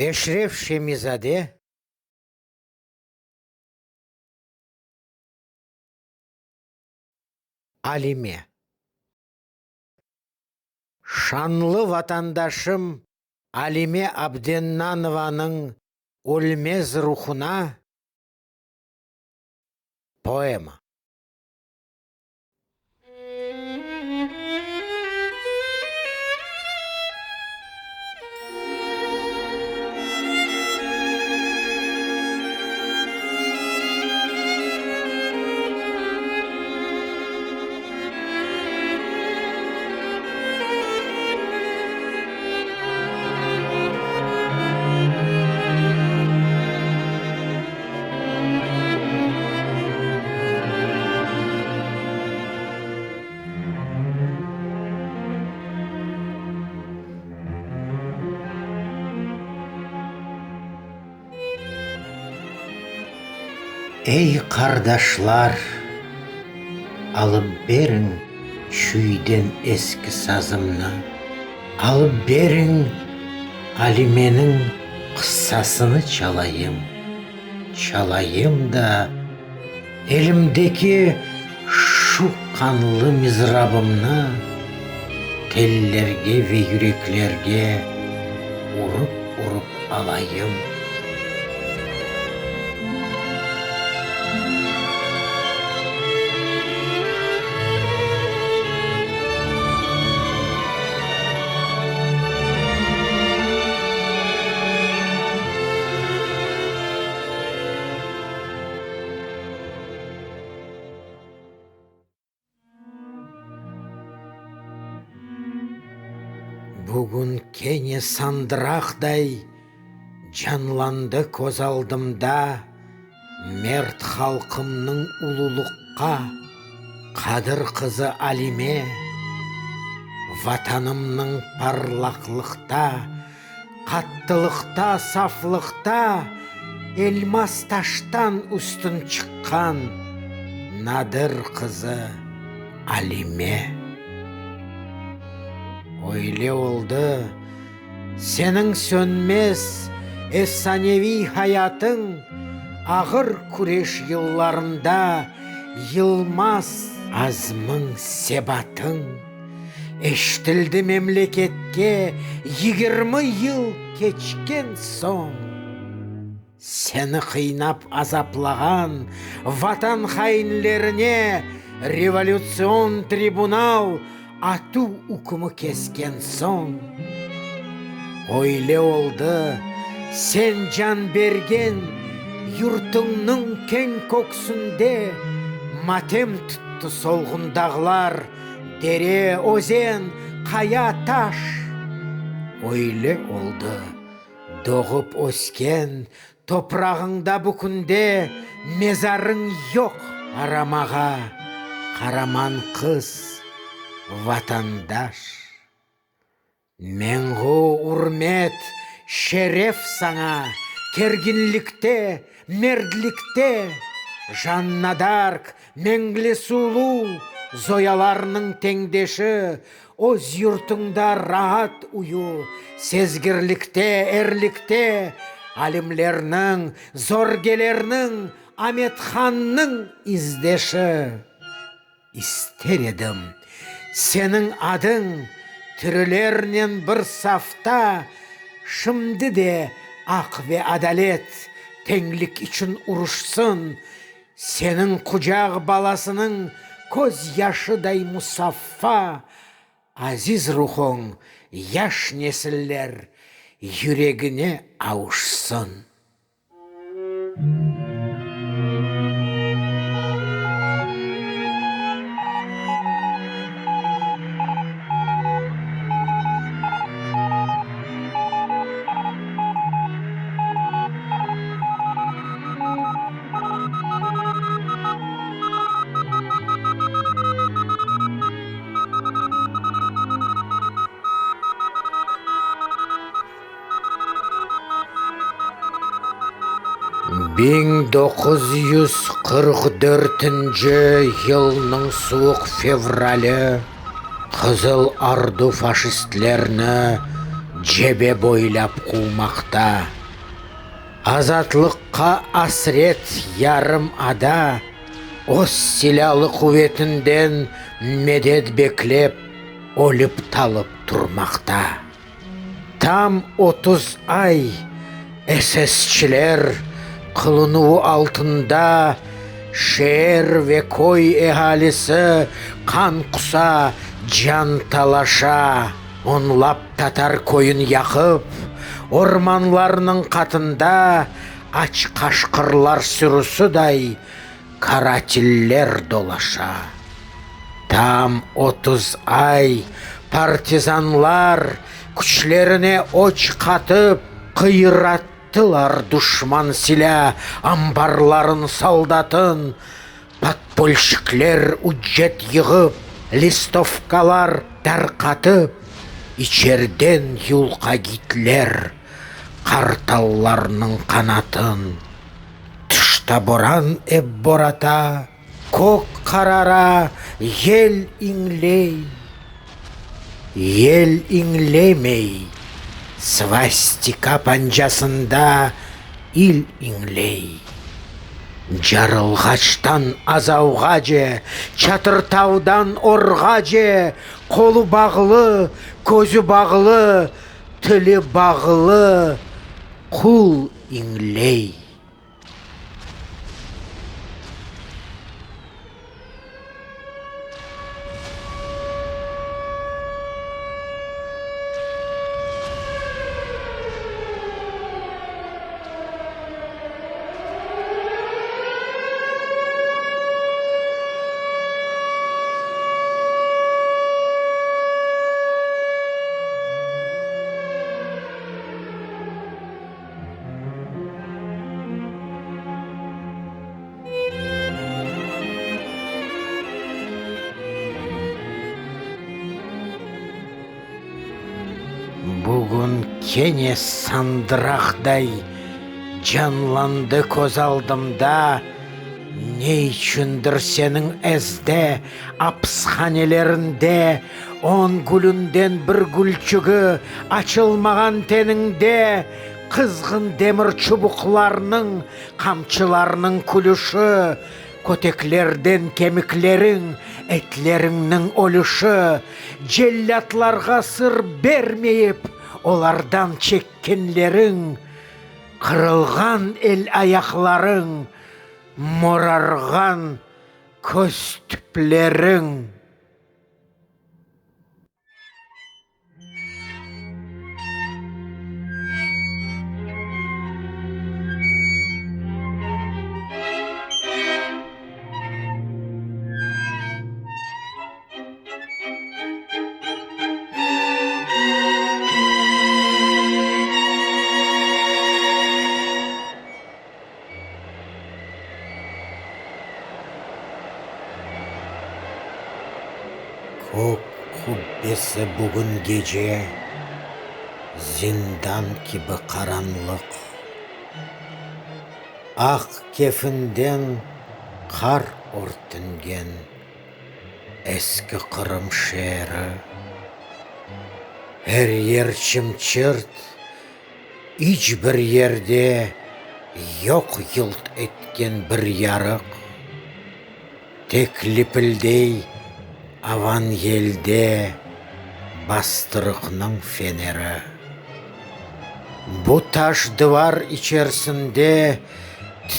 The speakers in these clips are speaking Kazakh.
Эшреф Шемизаде Алиме. Шанлы ватандашым Алиме Абденнанованың өлмез рухына поэма. Ey kardeşler, alıp berin çüyden eski sazımını, alıp berin Alime'nin kıssasını çalayım da elimdeki şu kanlı mizrabımını tellerge ve yüreklerge urup alayım. Бүгін кене сандырақдай жанланды көз алдымда мерт халқымның ұлылыққа қадыр қызы Алиме, ватанымның парлақлықта, қаттылықта, сафлықта элмас таштан үстін шыққан надыр қызы Алиме. Ойле олды, сенің сөнмес эфсаневи хаятың ағыр күреш йылларында йылмас азмың себатың. Эштілді мемлекетке 20 йыл кечкен соң, сені қинап азаплаған ватан хайынлеріне революцион трибунал ату үкімі кескен соң, ойле олды, сен жан берген юртыңның кен көксінде матем тұтты солғындағылар, дере, өзен, қая, таш. Ойле олды, доғып өскен топрағыңда бүкінде мезарың жоқ арамаға, қараман қыз ватандаш. Менғу урмет, шереф саңа, кергінлікте, мердлікте, Жаннадарк, Менгле Сулу, зояларының теңдеші, өз юртыңда раhat ұю, сезгірлікте, әрлікте, алимлерінің, зоргелерінің, Аметханның издеші. Истер едім, сенің адың түрілерінен бір сафта, шымды де ақ ве адалет теңлік үшін ұрышсын, сенің құжақ баласының көз яшыдай мұсаффа, азиз рухың яш несіллер жүрегіне ауышсын. Бен 944 жылның суық февралі Қызыл Орду фашистлеріні жебе бойлап қумақта. Азатлыққа асрет ярым ада, ос силалы құветінден медет беклеп, олып талып тұрмақта. Там 30 ай эсесчілер қылынуы алтында, шер ве кой әғалісі қан құса, жан талаша. Онлап татар койын яқып, орманларының қатында ач қашқырлар сүрісідай каратиллер долаша. Там 30 ай партизанлар күчлеріне оч қатып, қиыраттылар душман силя амбарларын солдатын. Подпольщиклер уджет йығып, листовкалар тарқатып, ичерден юлқа гитлер қарталларының қанатын. Тышта боран эп бората, көк қарара ел инлей. Ел инлемей, свастика панжасында ил инлей. Жарылғачтан азауға же, чатыртаудан орға же, қолы бағылы, көзі бағылы, тілі бағылы, құл инлей. Бүгін кене сандырақдай жанланды көз алдымда. Не үшіндір сенің әзде, апсханелерінде, он гүлінден бір гүлчігі açılмаған теніңде, қызғын демір чубуқларының, қамчыларының күліші, көтеклерден кеміклерің, әтлеріңнің олышы, желлятларға сыр бермейіп, олардан чеккенлерің, қырылған ел аяқларың, морарған көз түплерің. Көк құббесі бүгін геже, зиндан кебі қаранлық. Ақ кефінден қар ортынген, ескі қырым шері. Әр ер чымчырт, іч бір ерде, йоқ йылт еткен бір ярық. Тек ліпілдей, аван елде бастырықның фенері. Бұ таш дывар ичерсінде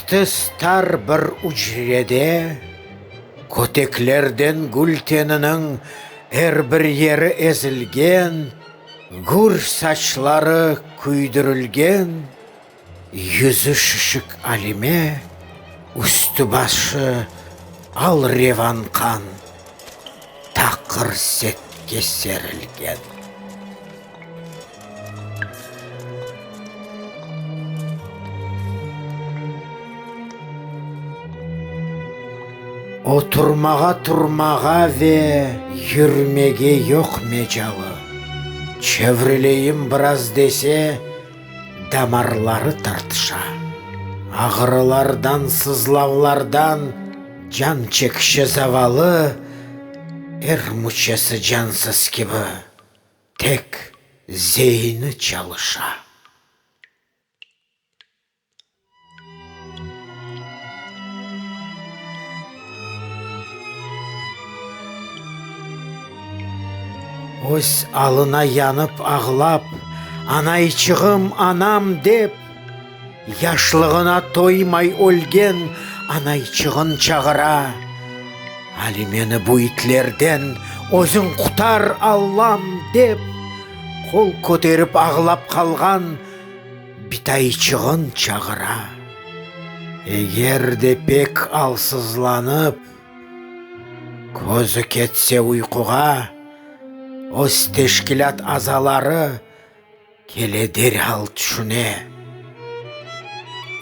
тістар бір үжреде, көтеклерден гүлтенінің әр бір ері ezilген, гүр сачлары күйдірілген, yüzü шүшік алиме, үсті башы ал реван қан, тақыр сетке серілген. Отырмаға тұрмаға ве жүрмеге yok мечалы. Чеврелейім біраз десе, дамарлары тартыша. Ағырылардан, сызлаулардан жан чекші завалы, әр мүшесі жансыз кебі, тек зейіні чалыша. Ось алына янып ағлап, анайчығым анам деп, яшлығына тоймай өлген анайчығын чағыра. Алимені бұйтлерден өзің құтар Аллам деп, қол көтеріп ағлап қалған битайчығын чағыра. Егер де пек алсызланып, көзі кетсе ұйқыға, ос тешкілат азалары келе дерхал түшіне.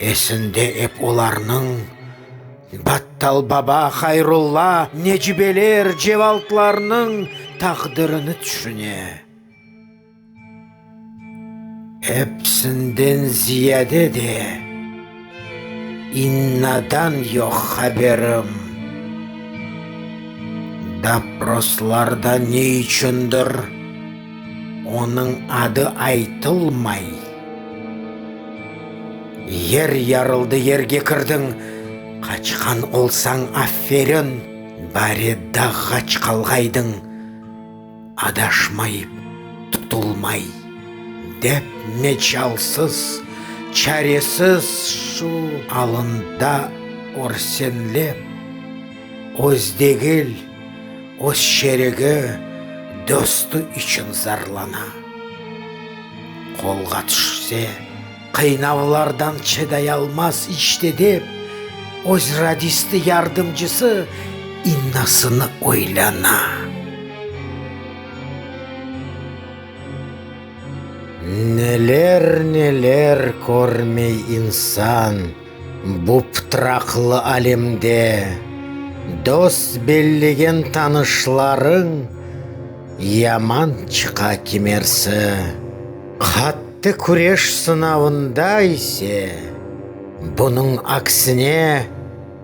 Есінде еп оларның Баттал баба Хайрулла нежібелер жевалтларының тағдырыны түшіне. Эпсінден зияде де иннадан yok хаберім. Допросларда не үшіндір оның ады айтылмай. Ер ярылды ерге кірдің, қачқан олсаң аферін, бареда ғач қалғайдың, адашмайып, тұтылмай. Деп мечалсыз, чаресіз шу алында орсенлеп, оздегіл, Ос шерегі досты үшін зарлана. Қолға түшсе, қайнавлардан чыдай алмас іште деп, Оз радисті ярдымжысы иннасыны ойлана. Нелер көрмей инсан бұп тұрақлы әлемде. Дос беллеген танышларың яман чықа кемерсі. Қатты күреш сынавында исе, бұның аксіне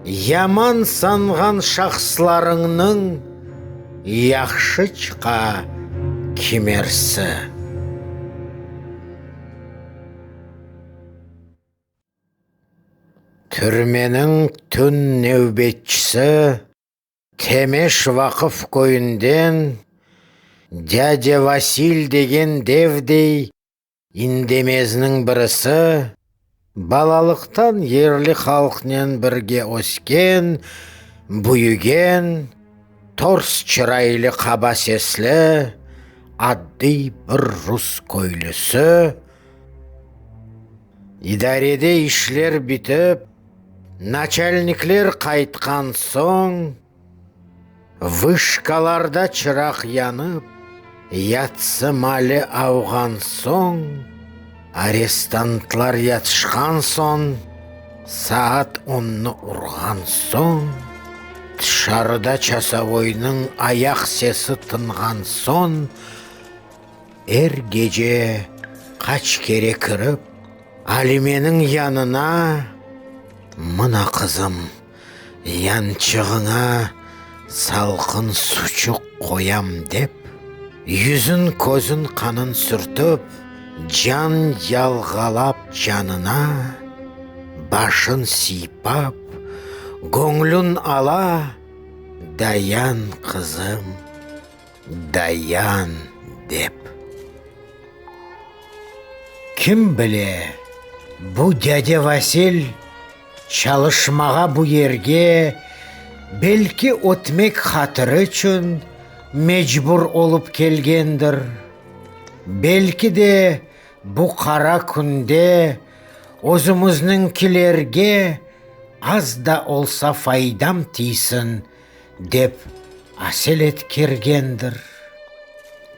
яман санған шақсларыңның яқшы чықа кемерсі. Түрменің түн нәубетшісі Темеш Вақыф көйінден дядя Василь деген девдей индемезінің бірісі, балалықтан ерлі халқнен бірге өскен, бұйыген, торс чырайлы қаба сеслі, адды бір рус көйлісі. Идареде ішлер бітіп, начальниклер қайтқан соң, вышкаларда чырақ янып, ятсы малі ауған соң, арестантлар ятышқан соң, саат 10-ны ұрған соң, тышарыда часовойның аяқ сесі тынған соң, әр геже қач кере кіріп, Алименің янына, мына қызым, янчығыңа салқын сучық қоям деп, yüzін көзін қанын сүртіп, жан ялғалап жанына, башын сипап, көңлін ала, даян қызым, даян деп. Кім біле, бұ дядя Василь чалышмаға бұ ерге белкі өтмек хатыры үшін мejbur олып келгендір. Белкі де бұ қара күнде өзіміздің кілерге аз да олса файдам тейсін деп асел еткергендір.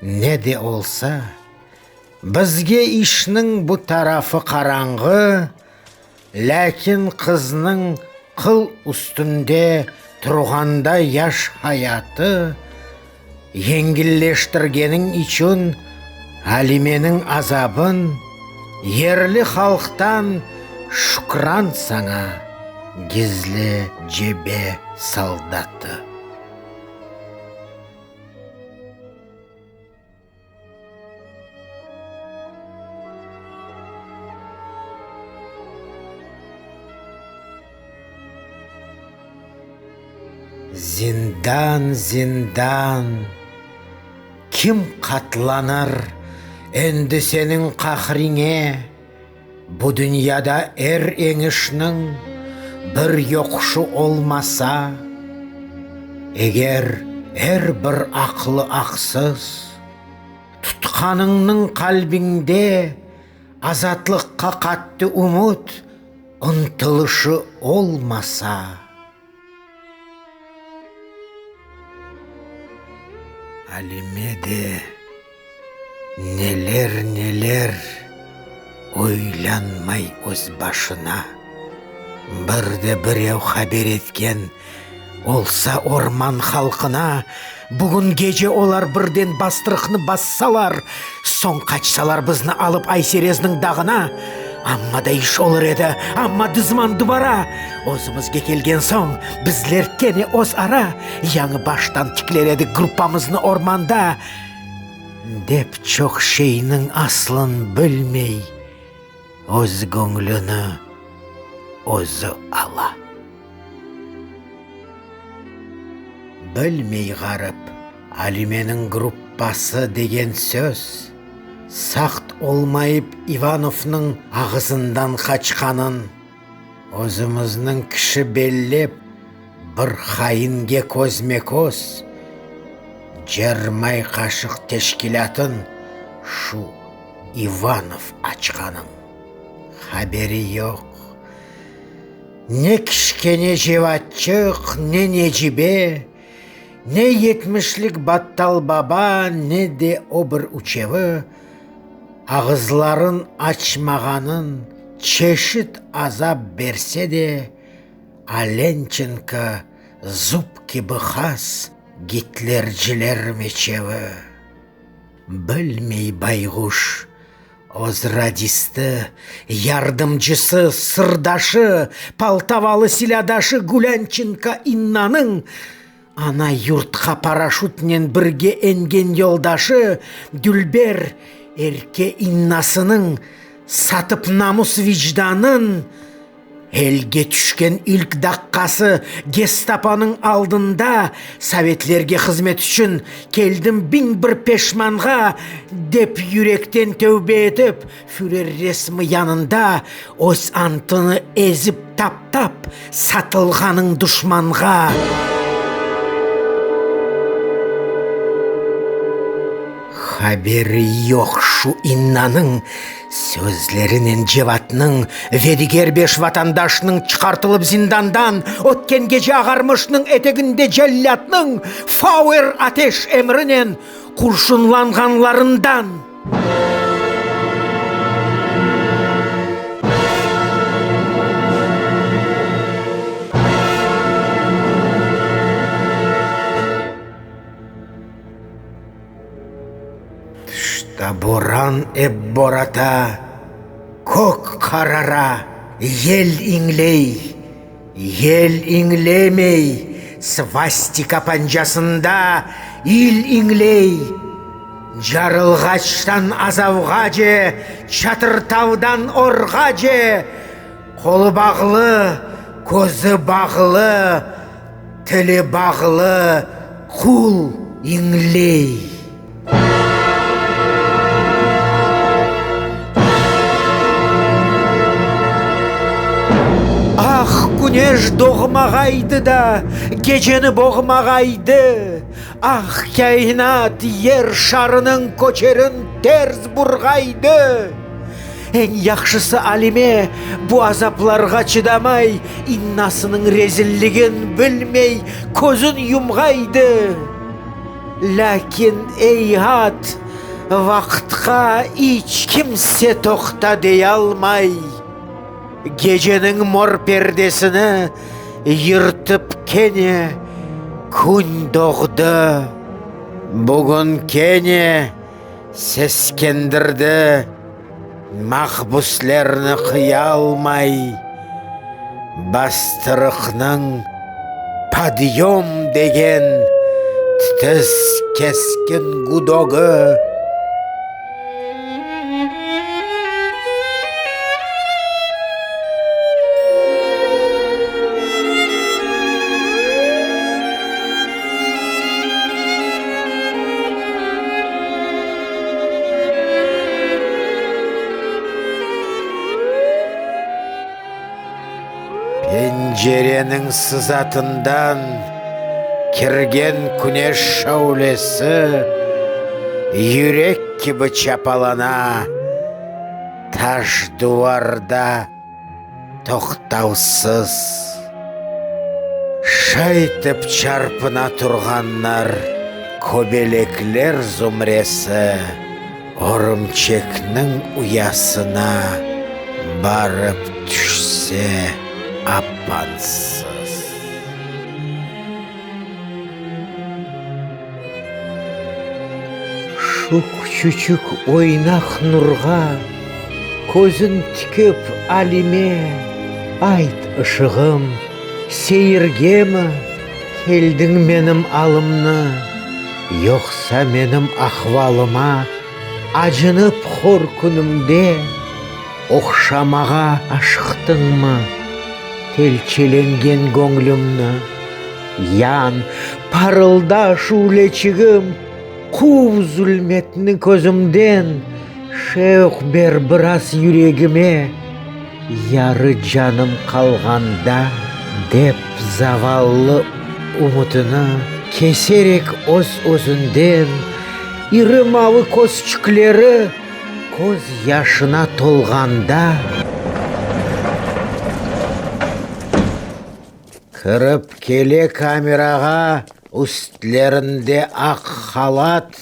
Не де олса, бізге ішнің бұ тарафы қараңғы, ләкин қызның қыл үстінде тұрғанда яш hayatı еңгіллештіргенің үшін Алименің азабын ерлі халықтан шүкран саңа гизлі жебе солдаты. Зиндан, зиндан, кім қатланар енді сенің қақырыңе? Бұ дүнияда еңішнің бір йоқшы олмаса, егер бір ақылы ақсыз, тұтқаныңның қалбіңде азатлыққа қатты ұмыт, ұнтылышы олмаса. Алимеде нелер ойланмай өз башына. Бірде біреу хабер еткен олса орман халқына, бүгін геже олар бірден бастырықны бассалар, соң қачсалар бізні алып Айсерездің дағына. Амма да иш олар еді, амма дызманды бара. Өзімізге келген соң, біздер кене оз ара, яңы баштан тіклер еді группамызны орманда. Деп чоқ шейінің аслын білмей, өз көңліні өзі ала. Білмей ғарып, Алименің группасы деген сөз, сақт олмайып Ивановның ағызындан қачқанын, өзіміздің кіші беллеп, бір қайынге көзме-көз, жермай қашық тешкілатын шу Иванов ачқанын. Хабері жоқ. Не кішкене жеватчық, не нежібе, не етмішлік баттал баба, не де обыр учеві, ағызларын ачмағанын чешіт азап берсе де, Аленченко зубки бықас гитлерчілер мечеві. Білмей байғуш, оз радисті, ярдымчысы, сырдашы, палтавалы силядашы Гулянченко Иннаның ана юртқа парашютнен бірге енген елдашы Дүлбер Ерке Иннасының сатып намус вижданын, елге түшкен ilk даққасы гестапоның алдында советлерге қызмет үшін келдім бір пешманға деп юректен тәубе етіп, фюрер ресмі янында өз антыны ezіп таптап сатылғаның дұшманға. Хабері жоқ шу Иннаның сөзлерінен жеватның, ведігербеш ватандашның чықартылып зиндандан, өткен геже ағармышның етегінде жәллятның фауэр атеш емірінен құршынланғанларындан. Боран бората, көк қарара, ел инглемей, свастика панжасында ил инглей. Жарылғаштан азауға же, чатыртаудан орға же, қолы бағлы, көзі бағлы, тілі бағлы, құл инглей. Күнеш доғмағайды да, гечені боғмағайды. Ақ кайнат ер шарының көчерін терз бұрғайды. Ең яқшысы Алиме бұ азапларға чыдамай, Иннасының резіллігін білмей, көзін юмғайды. Ләкин ейхат, вақытқа ич кімсе тоқта дей алмай, геженің мор пердесіні йыртып кене күн доғды. Бүгін кене сескендірді, мақбуслерні қия алмай, бастырықның подъем деген тіс кескен гудогы. пенжеренің сызатындан кірген күнеш шаулесі юрек кебі чапалана таш дуарда тоқтаусыз шайтып чарпына тұрғаннар көбелеклер зумресі орымчекнің ұясына барып түшсе апансыз. Шу küçük ойнақ нұрға көзін тікіп Алиме, айт ышығым, сейіргемі келдің менім алымны, йоқса менім ахвалыма ажынып хор күнімде оқшамаға ашықтыңмы телчеленген көңлімні. Ян парылда шулечігім қу зүлметні көзімден шеуқ бер біраз юрегіме яры жаным қалғанда деп заваллы ұмытыны кесерек өз-өзінден ирымалы көзчіклері көз яшына толғанда кіріп келе камераға үстлерінде ақ халат,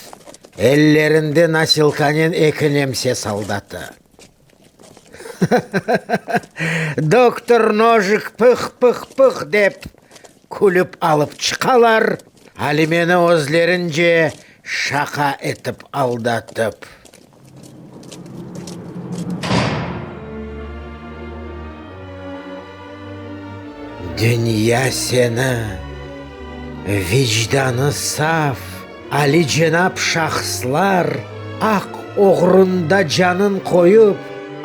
эллерінде носилканен екінемсе солдаты. Доктор ножик пых-пых-пых деп күліп алып чықалар, Алимені өзлерінже шақа етіп алдатып. Дүния сені, vicdanı saf, Ali Cenab şahslar, ақ оғрында жанын қойып,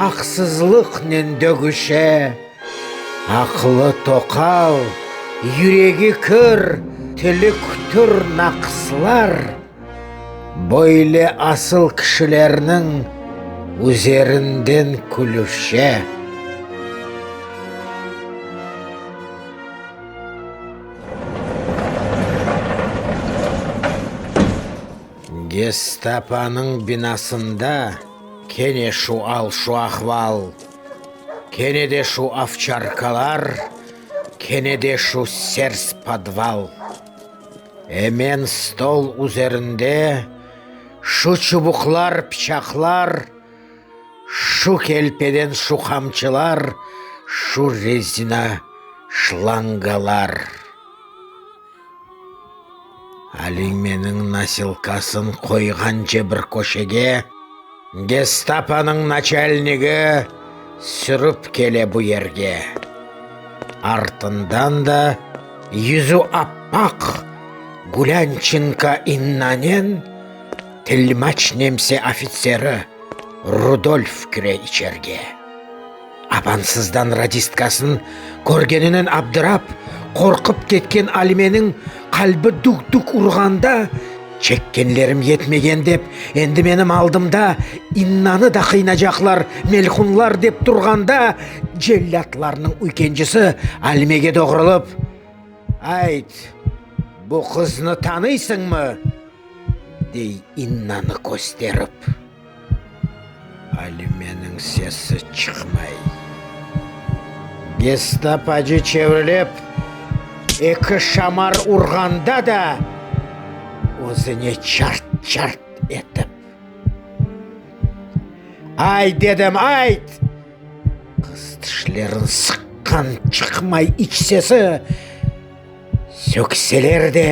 ақсызлықнен дөгіше, ақылы тоқал, юрегі кір, тілі күтір нақсылар, бойлы асыл кішілерінің өзерінден күліше. Гестапоның бинасында кене шу ал шу ахвал, кене де шу овчаркалар, кене де шу серс подвал. Эмен стол üzerinde шу чубуклар, пчаклар, шу келпеден шу камчылар, шу резина шлангалар. Алименің носилкасын қойған бір көшеге гестапоның начальнигі сүріп келе бұ ерге. Артындан да yüzü аппақ Гулянченко Иннанен тілмач немсе офицері Рудольф кіре içерге. Абансыздан радисткасын көргенінен абдырап, қорқып кеткен Алименің қалбы дук-дук ұрғанда, чеккенлерім етмеген деп, енді менім алдымда Иннаны да қинажақлар, мелхунлар деп тұрғанда, желлатларының үлкенжісі Алимеге доғырылып, «Айт, бұ қызны таныйсың мы?» дей Иннаны көстеріп. Алименің сесі шықмай. Гестапочы чеврілеп, екі шамар ұрғанда да өзіне чарт-чарт етіп. «Ай, дедім, айт!» Қыстышлерін сыққан шықмай ичсесі, сөкселер де,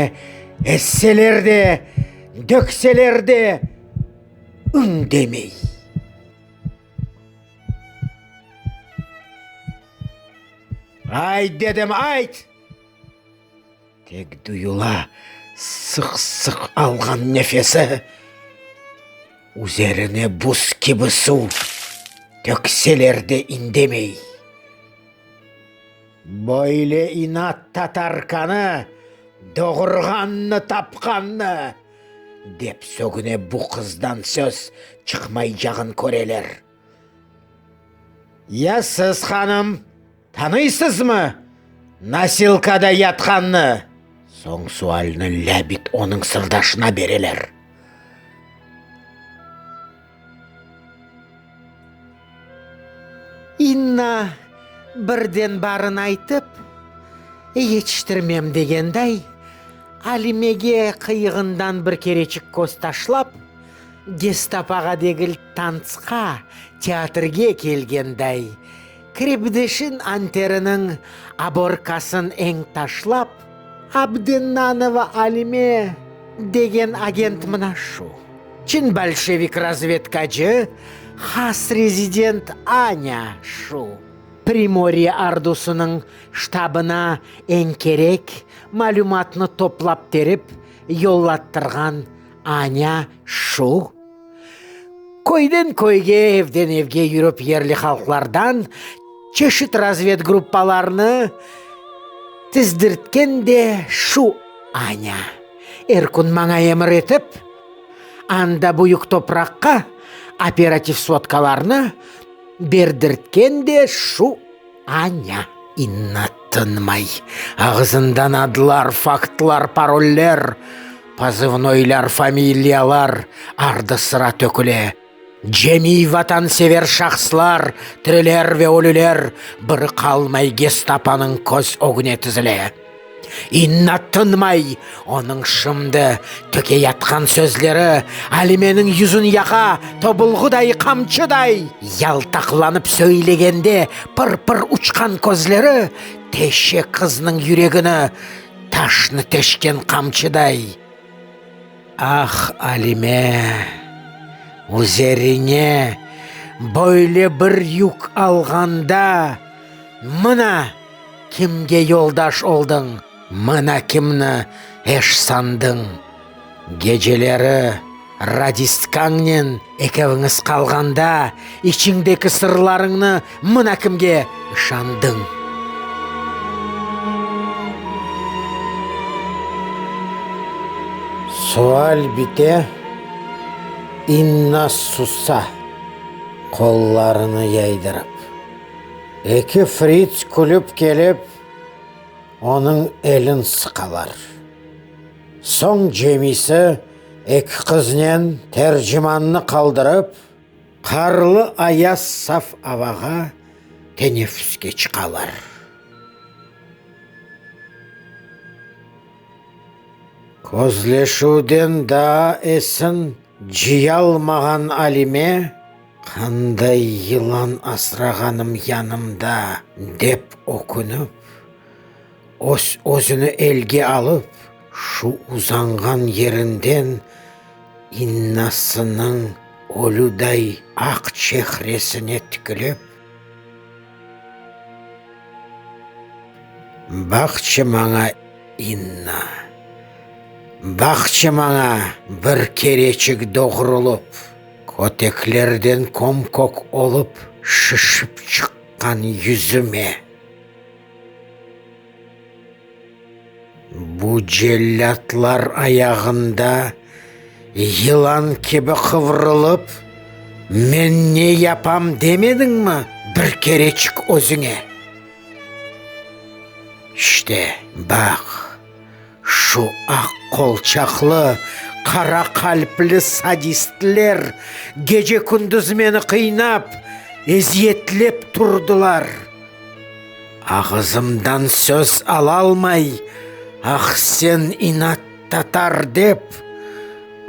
әсселер де, дөкселер де үндемей. «Ай, дедім, айт!» Тек дұйыла сық-сық алған нефесі, üzerine buz gibi su dökseler de indemey. Böyle inat tatarkanı, doğurganını tapkanını деп сөгіне bu қыздан söz çıkmayacağın көреler. «Я сіз ханым, танысыз мы?» Насилкада ятқанны. Соң суалны ләбит оның сырдашына берелер. Инна бірден барын айтып, ечіштірмем дегендай, Алимеге қиығындан бір керечік көз ташлап, гестапаға дегіл танцқа, театрге келгендай, крепдешін антерінің аборкасын ең ташлап, Абденнанова Алиме деген агент мына шу. Чин большевик разведкачы, хас резидент Аня шу. Приморье ардусының штабына ең керек малюматны топлап теріп, йоллаттырған Аня шу. Көйден көйге, евден евге жүріп ерлі халқлардан чешіт разведгруппаларны тіздірткен де шу Аня. Эркун маңа емір етіп, анда бұйық топраққа оператив сводкаларны бердірткен де шу Аня. Инна тынмай, ағызындан адылар, фактлар, пароллер, позывнойлар, фамилиялар арды sıra төкіле. Жеми ватан север шақсылар, тірілер ве өлілер, бірі қалмай гестапаның көз огіне тізіле. Инна тынмай, оның шымды төке ятқан сөзлері Алименің yüzін яқа тобылғыдай қамчыдай ялтақланып сөйлегенде пыр-пыр ұчқан көзлері теше қызның жүрегіні ташны тешкен қамчыдай. Ах, Алиме, өзеріне бойле бір юк алғанда, мына кімге yoldaş олдың, мына кімні эш сандың. Гежелері радисткаңнен екеуіңіз қалғанда, ішіңдегі сырларыңны мына кімге шандың. Суал бите, Инна суса, қолларыны яйдырып. Екі фриц күліп келіп, оның елін сықалар. Соң жемесі екі қызнен тәржіманны қалдырып, қарлы аяз саф аваға тенефіске чықалар. Көзлешуден да есін жиялмаған Алиме, қандай йылан асырағаным янымда деп окынып, өзіні елге алып, шу узанған ерінден Иннасының олудай ақ чехресіне тікіліп, бақчы маңа, Инна, бақчы маңа бір керечік доғырылып, көтеклерден комкок олып, шышып шыққан yüzіме. Бұ желлатлар аяғында йылан кебі қывырылып, мен не япам демедің ма бір керечік өзіңе? Іште, бақ, шу ақ қолчақлы, қара қалплі садистлер геже күндіз мені қинап, ezietlеп тұрдылар. Ағызымдан сөз ала алмай, ақ сен инаттатар деп,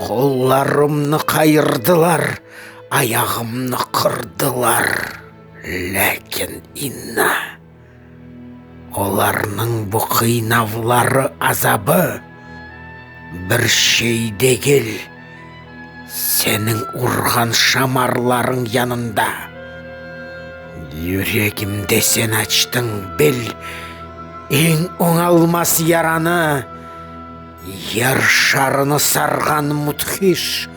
қолларымны қайырдылар, аяғымны қырдылар. Ләкин Инна, оларның бұ қинавлары азабы бір шей дегел, сенің ұрған шамарларың янында. Жүрегімде сен ачтың біл, ең оңалмас яраны, ер шарыны сарған мұтхиш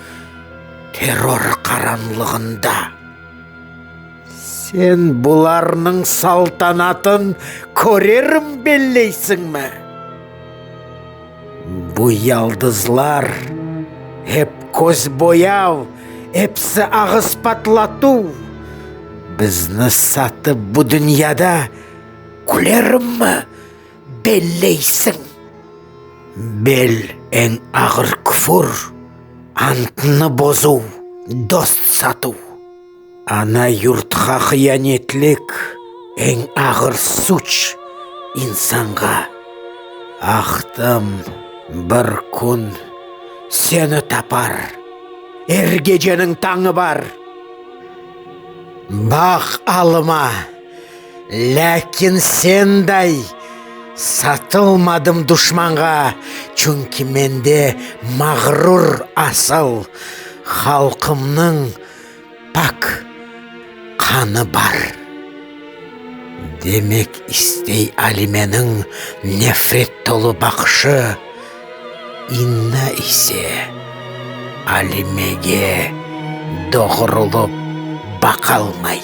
террор қаранлығында. Сен бұларның салтанатын көрерім беллейсің ме? Бұ ялдызлар, еп көз бояу, епсі ағыз патлату. Бізні сатып бұ дүнияда күлерім ме? беллейсің. Бел ең ағыр күфір, антыны бозу, дост сату. Ана юртқа қияnetlік ең ағыр суч инсанға. Ақтым бір күн сені тапар, геженің таңы бар. Бақ алыма, ләкин сендай сатылмадым дұшманға, чүнки менде мағрур асыл халқымның пак қаны бар. Демек істей алименің нефрет толы бақшы, инна исе алимеге доғырылып бақалмай.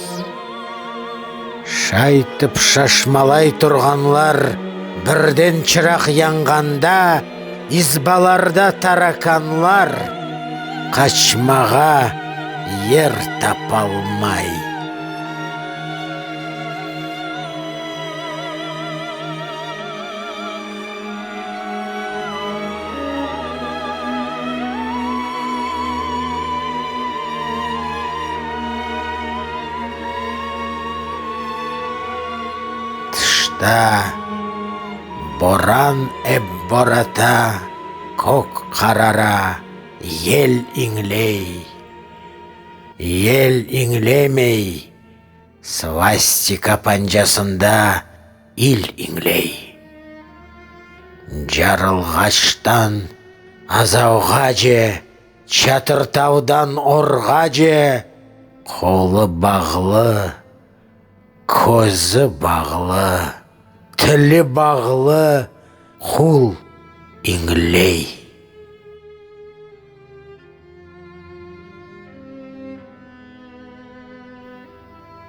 Шайтып шашмалай тұрғанлар бірден чырақ янғанда, избаларда тараканлар қачмаға ер тапалмай. Тышта боран әп бората, көк қарара, ел инглей. Ел инглемей, свастика панжасында ил инглей. Жарылғаштан азауға же, чатыртаудан орға же, қолы бағлы, көзі бағлы, тілі бағлы, құл инглей.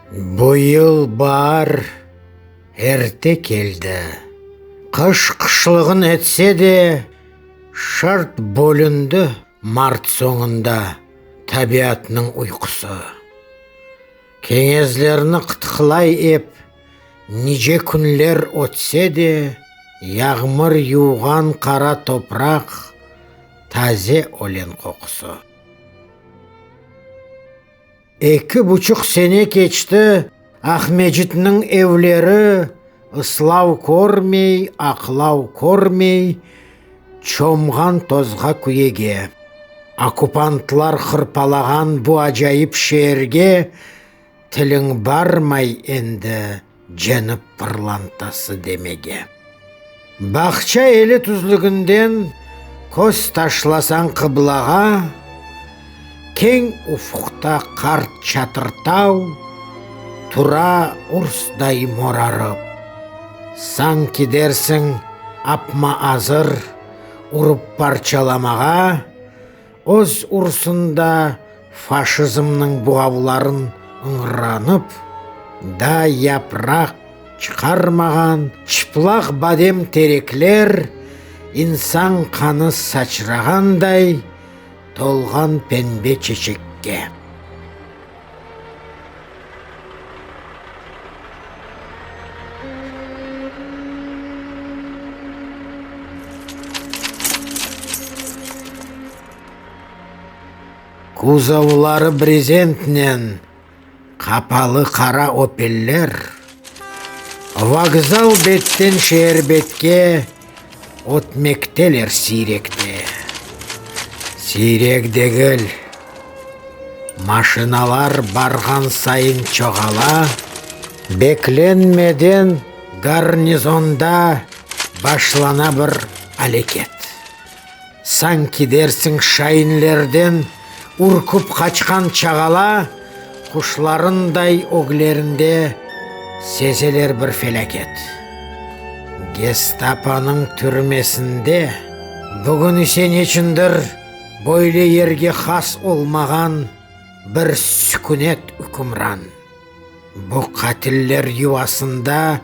Бұйыл бар, әрте келді. Қыш қышлығын әтсе де, шарт бөлінді март соңында табиатының ұйқысы. Кеңезлеріні қытқылай еп, неже күнлер өтсе де, яғмыр юған қара топрақ, тазе олен қоқысы. 2,5 сене кечті, Ахмежітнің евлері ыслау көрмей, ақлау көрмей, чомған тозға күйеге. Оккупантлар қырпалаған бұ ажайып шерге, тілің бармай енді женіп пырлантасы демеге. Бақча елі түзлігінден көз ташласан қыблаға, кең уфықта қарт чатыртау, тура ұрсдай морарып. Сан кедерсің апма азыр, ұрып парчаламаға, өз ұрсында фашизмның буавларын ыңыранып, да япрақ чықармаған чыплақ бадем тереклер инсан қаны сачырағандай толған пенбе чечекке. Кузовлары брезентнен қапалы қара опеллер, вокзал беттен шербетке отмектелер сиректе. Сирек дегіл, машиналар барған сайын чоғала, бекленмеден гарнизонда башлана бір алекет. Сан кедерсің шайынлерден үркіп қачқан чағала, құшларындай оглерінде сезелер бір фелакет. Гестапоның түрмесінде бүгін сен ечіндір бойлы ерге қас олмаған бір сүкінет үкімран. Бұ қатиллер юасында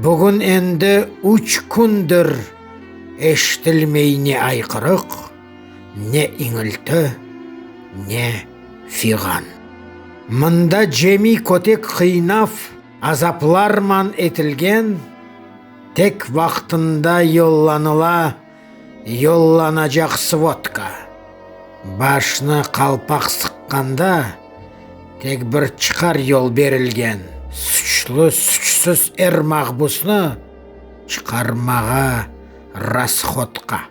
бүгін енді 3 күндір ештілмей не айқырық, не иңілті, не фиған. Мында жеми көтек қинаф азапларман етілген, Тек вақтында yollanacak сводка. Башны қалпақ сыққанда тек бір чықар yol берілген. Suçlu suçsuz mahbusны чықармаға расходқа.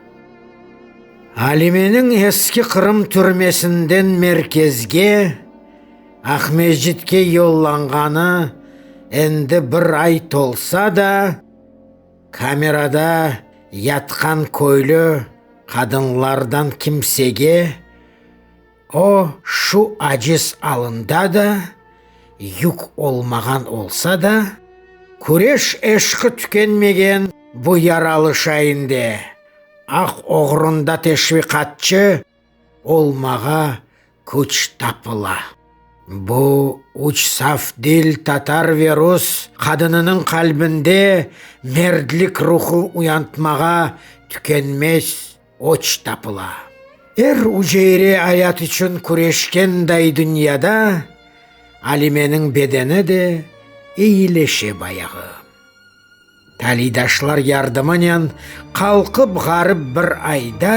Алименің ескі Қырым түрмесінден мерkezге Ақмежитке yollanғаны енді бір ай толса да, камерада ятқан көйлі қадынлардан kimsеге о шу aciz алында да юк olмаған олса да, күреш ешқі түкенмеген бұ яралы шайынде ақ оғрында тешвиқатчы олмаға күч тапыла. Бұ үч саф дил татар вирус қадынының қалбінде мердлік рухы уянтмаға түкенмес оч тапыла. Үжейре аят үшін күрешкендай дүнияда Алименің бедені де ийлеше баяғы. Талидашлар ярдымынен қалқып ғарып бір айда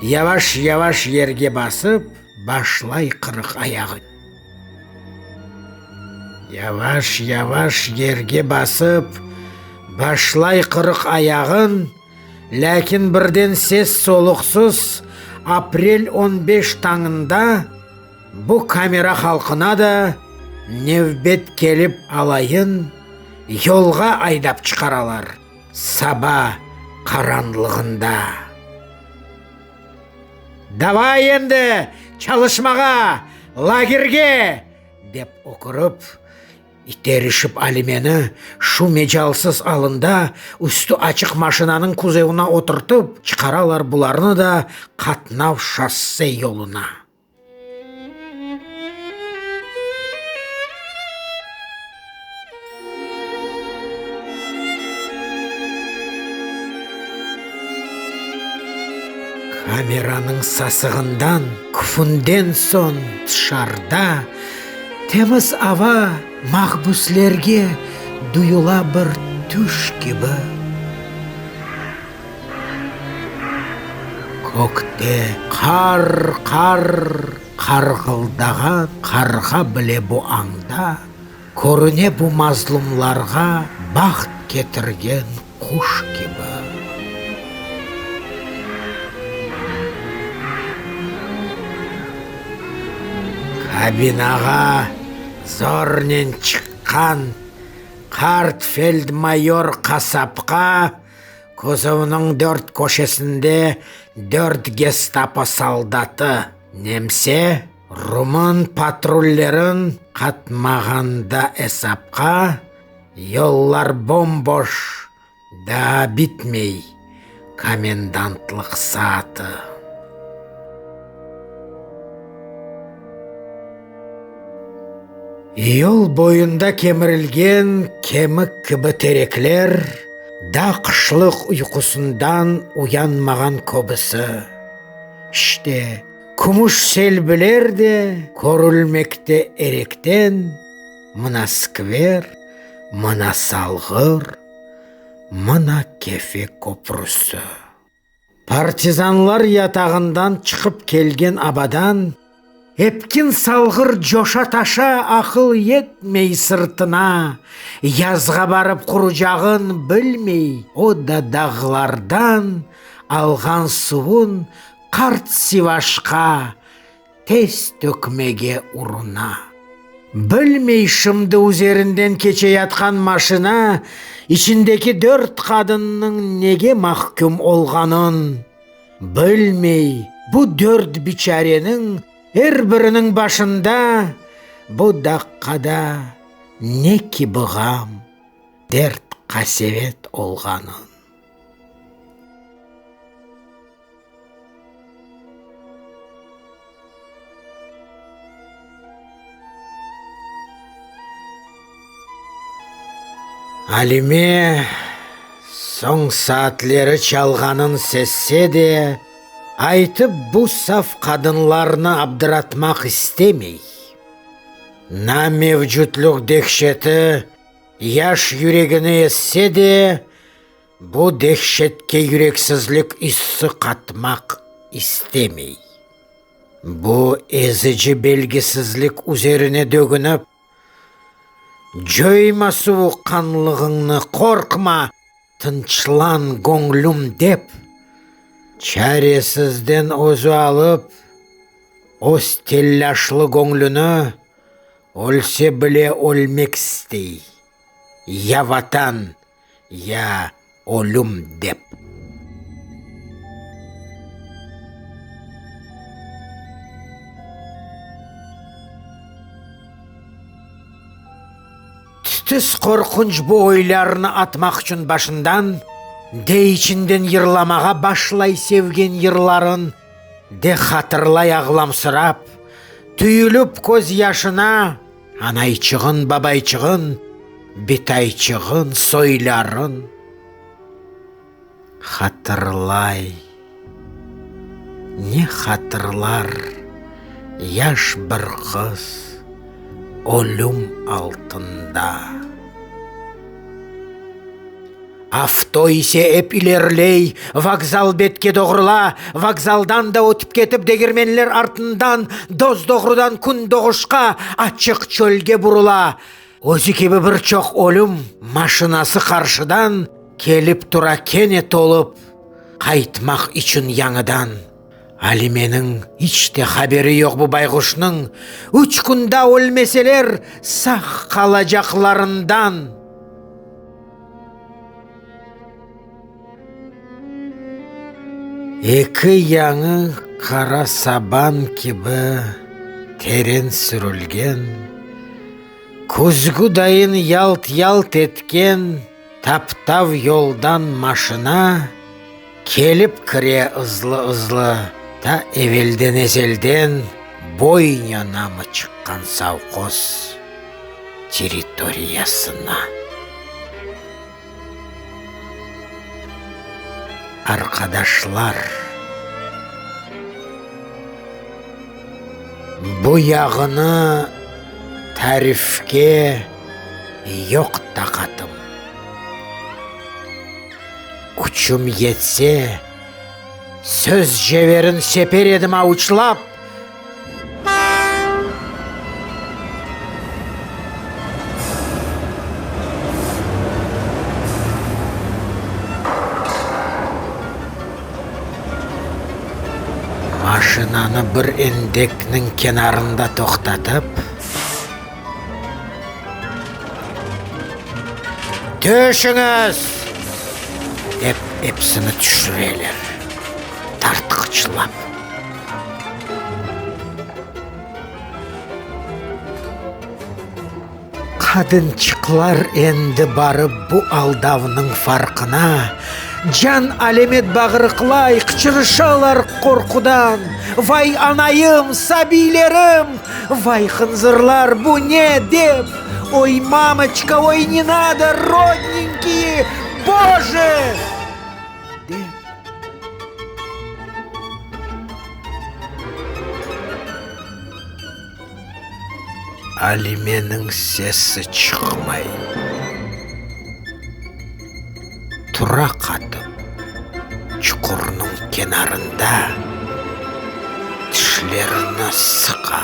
яваш-яваш ерге басып башлай қырық аяғын. Яваш-яваш ерге басып башлай қырық аяғын, ләкин бірден сес солықсыз апрель 15 таңында бұ камера халқына да невбет келіп алайын yolға айдап чықаралар саба қаранлығында. Давай енді çalışмаға, лагерге деп оқырып, итерішіп Алимені шу мejалсыз алында үсті açық машинаның кузовына отыртып чықаралар бұларны да қатнау шоссе yoluna. Камераның сасығындан күфінден сон тышарда теміз ава махбуслерге дuyula бір түш gibi. Көкте қарғылдаған қарға біле бұ аңда, көріне бұ мазлумларға бақыт кетірген құш gibi. Кабинаға зорнен шыққан қарт фельдмайор қасапқа кузовының 4 көшесінде 4 гестапо солдаты немсе румын патрульдерін қатмағанда есапқа yollar бомбош да битмей комендантлық сааты. Yol бойында кемірілген кемік кібі тереклер да қышлық ұйқысындан уянмаған көбісі. Іште күміш селбілер де көрілмекте еректен, мына сквер, мына салғыр, мына кефе көпірісі. Партизанлар ятағындан шығып келген абадан Эпкин салғыр жоша таша ақыл етмей сыртына, язға барып құру жағын білмей, о дағылардан алған суын қарт Сивашқа тез төкмеге ұрына. Білмей шымды üzerinden кече ятқан машина, ішіндегі 4 қадынның неге махкүм олғанын. Білмей, бұ 4 бичаренің бірінің башында бұ даққада не кибығам, дерт қасевет олғанын. Алиме соң саатлері чалғанын сезсе де, айтып бұ саф қадынларны абдыратмақ істемей. На мевжутлық декшеті яш юрегіне ессе де, Бұ дехшетке юрексізлік иссі қатмақ істемей. Бұ ezіci белгісізлік üzerine дөгініп, жойма суық қанлығыңны қорқма, тынчлан көңлім деп, чаресізден өзі алып, оз телляшлы көңліні өлсе біле өлмек істей. Я ватан, я өлім деп. Түс қорқынч бұ ойларыны атмақ үшін башындан, де içinden йырламаға башлай севген йырларын, де хатырлай ағламсырап, түйіліп көз яшына, анайчығын, бабайчығын, бетайчығын, сойларын. Хатырлай, не хатырлар, яш бір қыз, өлім алтында. Авто исе эп илерлей, вокзал бетке доғырла, вокзалдан да өтіп кетіп дегерменлер артындан, доз доғырдан күн доғышқа, ачық чөлге бұрыла. Өзі кебі бір чоқ өлім, машинасы қаршыдан, келіп тұра кене толып, қайтмақ үшін яңыдан. Алименің ичте хабері жоқ бұ байғұшның, 3 күнда өлмеселер сақ қалажақларындан. Екі яңы қара сабан кебі терен сүрілген, көзгу дайын ялт-ялт еткен таптав yolдан машина, келіп кіре ызлы-ызлы, та евелден ezелден бойня намы шыққан совхоз территориясына. Arkadaşlar, bu yağını tarifke yok taqatım. Күчім yetse, söz jeverin seper edim avuçlap. Машинаны бір ендекнің kenarında тоқтатып, "Төшіңіз!" деп епсіні түшірелер, тартқычлап. Қадынчықлар енді барып бұ алдавының фарқына, жан алемет бағырықлай қычырышалар қорқудан. Вай анайым, сабилерім, вай хынзырлар, бұ не деп. Ой, мамочка, ой, не надо, родненькие, Боже! Деп. Алименің сесі шықмай, тұра қатып, чұқырның kenarында, тішлеріні сықа,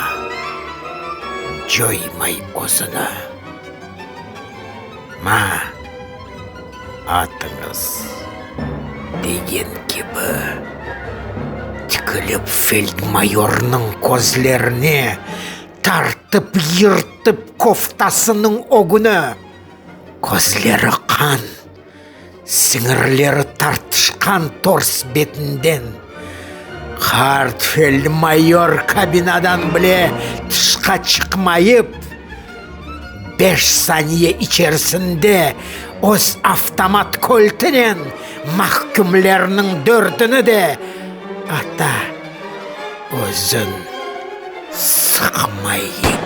жоймай осыны. Ма, атыңыз деген кебі, тікіліп фельдмайорның көзлеріне, тартып, йыртып кофтасының огыны. Көзлері қан, сіңірлері тартышқан торс бетінден. Қарт фельдмайор кабинадан біле тышқа шықмайып, 5 saniye içerisinde oz автомат көлтінен mahkumlerinin 4'ünü de ата өзін sıkmayıp.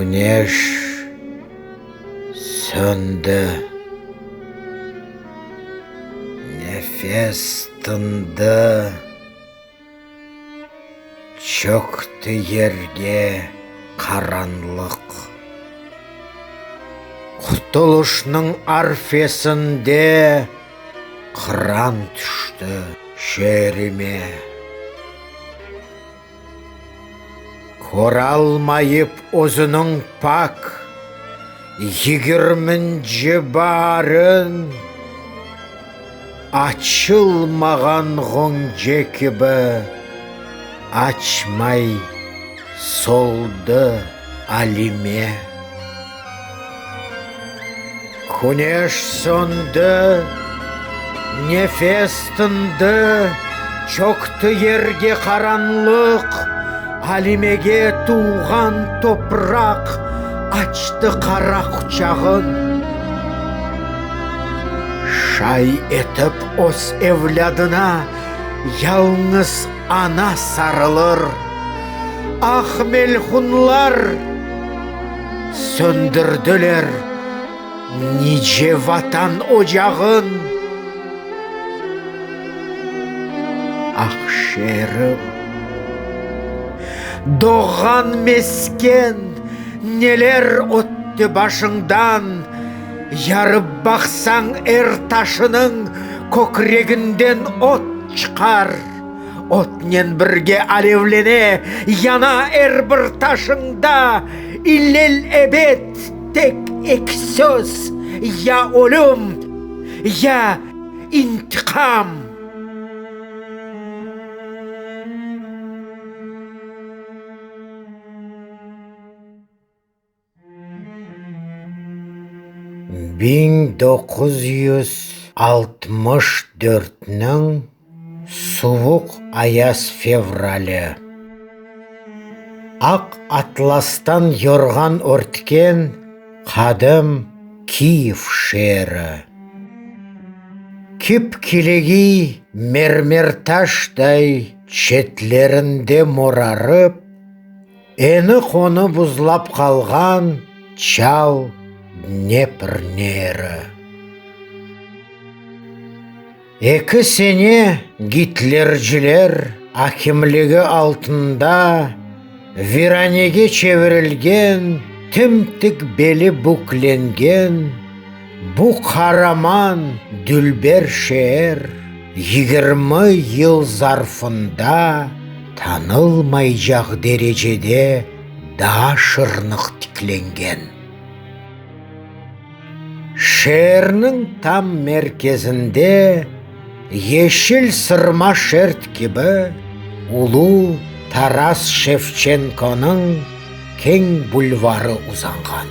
Күнеш söndü. Nefes tındı. Çöktü yerge karanlık. Құтылышның арфесінде қыран түшті шеріме. Көре алмайып өзінің пак 20 барын, açılмаған ғонже кебі açмай солды алиме. Күнеш söndü, nefes tındı, çöktü yerge karanlık, Halimege tuğan toprak açtı kara kucağın. Şay etip os evladına yalnız ana sarılır. Ah melhunlar söndürdüler nice vatan ocağın. Ah şerim, doğan mesken neler öttü başыңдан. Yarıp baksan er taşının kökreginden ot çıkar. Otnen birge alevlene yana er bir taşında. İllel ebed tek ek söz, ya ölüm ya intikam. Bin 964'nің суық аяз февралі. Ақ атластан yorgan örtken қадым Киев шері. Кіп-келеги мермер таштай четлерінде морарып, ені қоны бұзлап қалған чал Днепр нері. Екі сене гитлержилер акимлігі алтында виранеге чевірілген, тімтік белі бүкленген бұ қараман дүлбер шер 20 ел зарфында танылмай жақ дережеде да шырнық тікленген. Шерінің там мерkezінде ешіл сырма шерт кебі улу Тарас Шевченконың кең бульвары uzanған.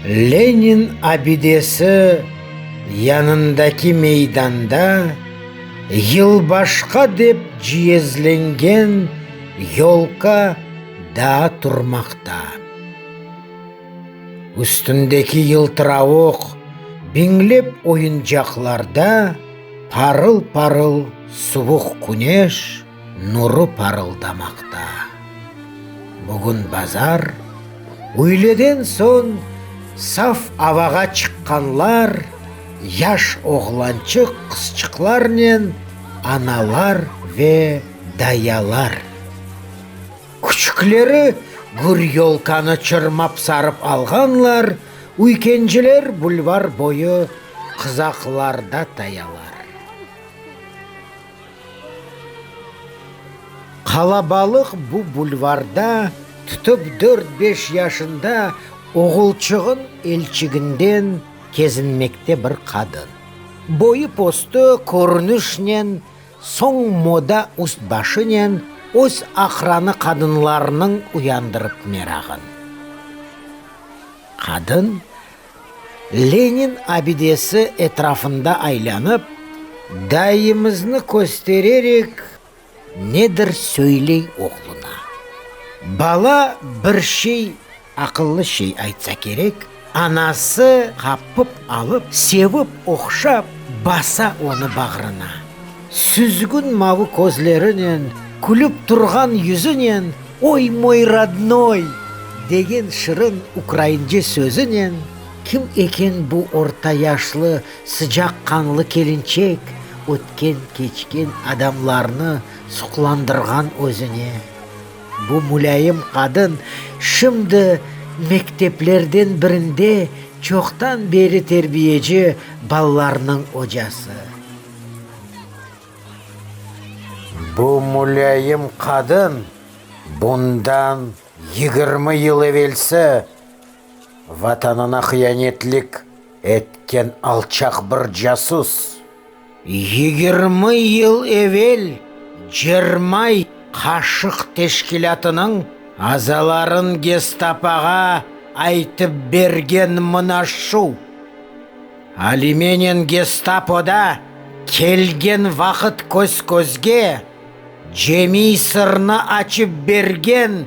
Ленин абидесі янындаки мейданда Yılbaşқа деп жиезленген елка да тұрмақта. Үстіндегі йылтырауық беңлеп ойынжақларда парыл-парыл суық күнеш нұры парылдамақта. Бүгін базар, үйледен сон саф аваға шыққанлар, яш оғланчық қысчықларнен аналар ве даялар. Күчіклері гүр елканы чырмап сарып алғанлар, үйкенжілер бульвар бойы қызақларда таялар. Қалабалық бұ бульварда тұтып 4-5 яшында оғылчығын елчігінден кезінмекте бір қадын. Бойы посты көрінішнен, соң мода үст башынен өз ақраны қадынларының уяндырып мерағын. Қадын Ленин абидесі этрафында айланып, дайымызны көстеререк недір сөйлей оғлына. Бала бір шей, ақыллы шей айтса керек, анасы қапып алып, севіп оқшап, баса оны бағрына. Сүзгін мавы көзлерінен, күліп тұрған yüzінен, ой мой родной, деген шырын украинже сөзінен кім екен бұл орта яшлы sıcak қанлы келіншек өткен кечкен адамларны сұқландырған өзіне. Бұл мүлайым қадын шымды мектеплерден бірінде çoxtan beri terbiyeci ballarının ocası. Bu mülayim kadın bundan 20 yıl evvelsi vatanına hıyanetlik etken alçak bir casus. 20 yıl evvel Cermay Kaşık Teşkilatı'nın azaların Gestapo'ga айтып берген мына шу. Алименен Гестапода келген вақыт көз-көзге жеми сырны açып берген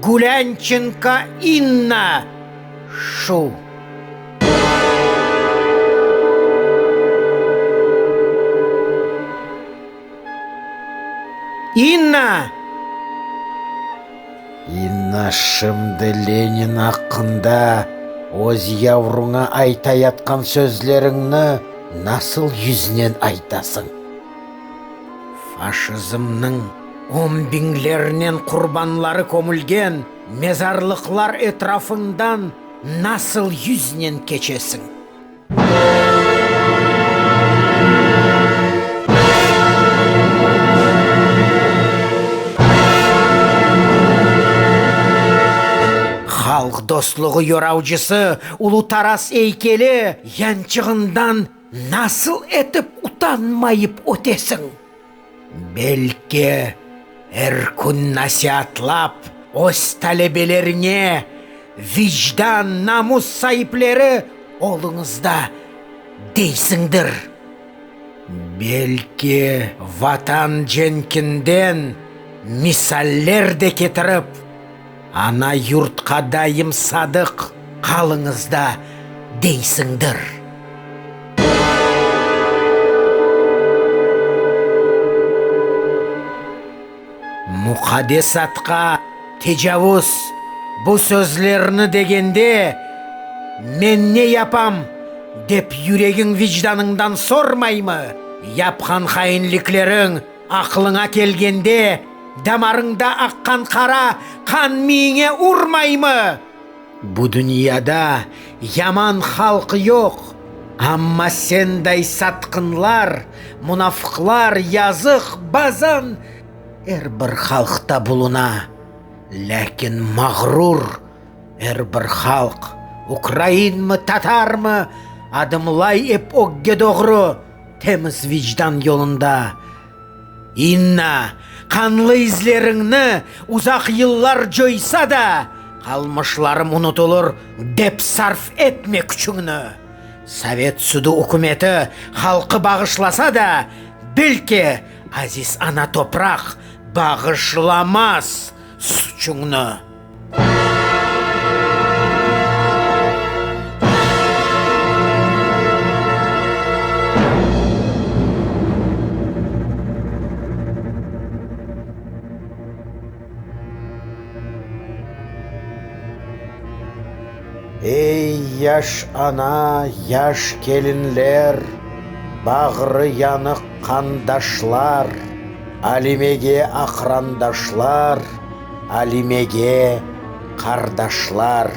Гулянченко Инна шу. Инна шымды Ленин ақында өз явруңа айтаятқан сөзлеріңні насыл yüzінен айтасың? Фашизмның омбинглерінен құрбанлары көмілген мезарлықлар етрафыңдан насыл yüzінен кечесің? Халық достлығы юраужысы Улу Тарас Эйкелі янчығындан насыл етіп ұтанмайып өтесің? Белке күн насиатлап, өз талебелеріне виждан, намус сайыплері олыңызда дейсіңдір. Белке ватан женкінден мисаллер де кетіріп, ана юртқа дайым садық қалыңызда дейсіңдір. Мұқадес атқа тежавуз бұл сөзлеріні дегенде мен не япам деп юрегің вижданыңдан сормаймы? Япқан қайынліклерің ақылыңа келгенде дамарыңда аққан қара қан миіңе урмаймы? Бұ дүнияда яман халқы жоқ, амма сендай сатқынлар, мұнафықлар, язық, базан бір халықта бұлына. Ләкин мағрур бір халық, украинмы, татармы, адымлай еп огге доғры теміз виждан yolunda. Инна, қанлы излеріңні ұзақ yıllar жойса да, қалмышларым ұнытылыр деп сарф етме күчіңні. Совет суды үкіметі халқы бағышласа да, білке азиз ана топрақ бағышламас suçunu. Ey yaş ana, yaş gelinler, bağrı yanık kandaşlar, Алимеге ақрандашлар, Алимеге қардашлар.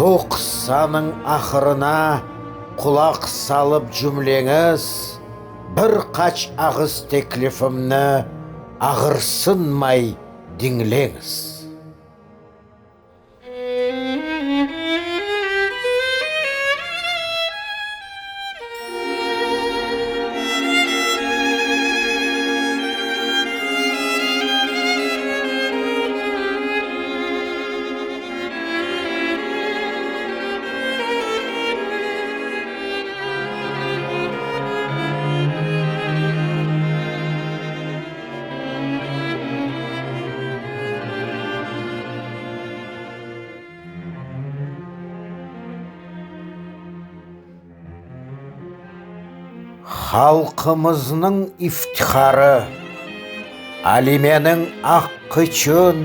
Бұл қыссаның ақырына құлақ салып жүмлеңіз, бір қач ағыз теклифімні ағырсынмай діңлеңіз. Халқымызның ифтихары, Алименің ақ қычын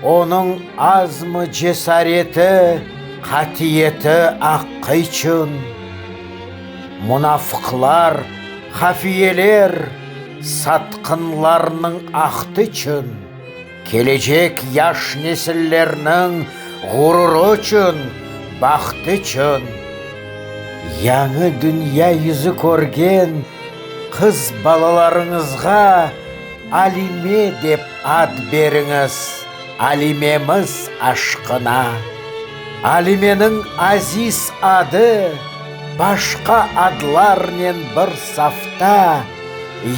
Оның азмы жесареті, қатиеті аққайчын. Мұнафықлар, хафиелер, сатқынларының ақты чын. Келечек яш несіллерінің ғұрыры үшін, бақты чын. Яңы дүния yüзі көрген қыз балаларыңызға Алиме деп ад беріңіз, Алимеміз ашқына. Алименің азиз ады башқа адларнен бір сафта,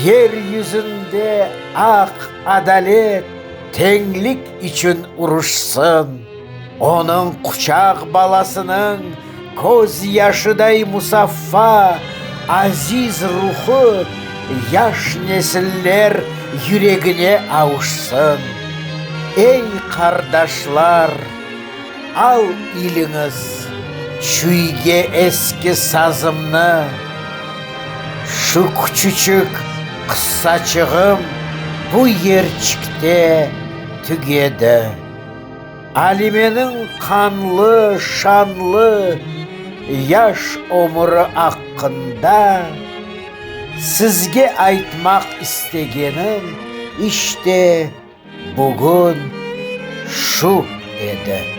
ер yüзінде ақ адалет, теңлік үшін ұрышсын. Оның құшақ баласының көз яшыдай мұсаффа, азиз рухы яш несіллер жүрегіне ауышсын. Ей қардашлар, ал иліңіз шүйге ескі сазымны. Шу күчүчүк қысачығым бұ ерчікте түгеді. Алименің қанлы, шанлы, яш омыры аққында сізге айтмақ істегенім іште бүгін шу еді.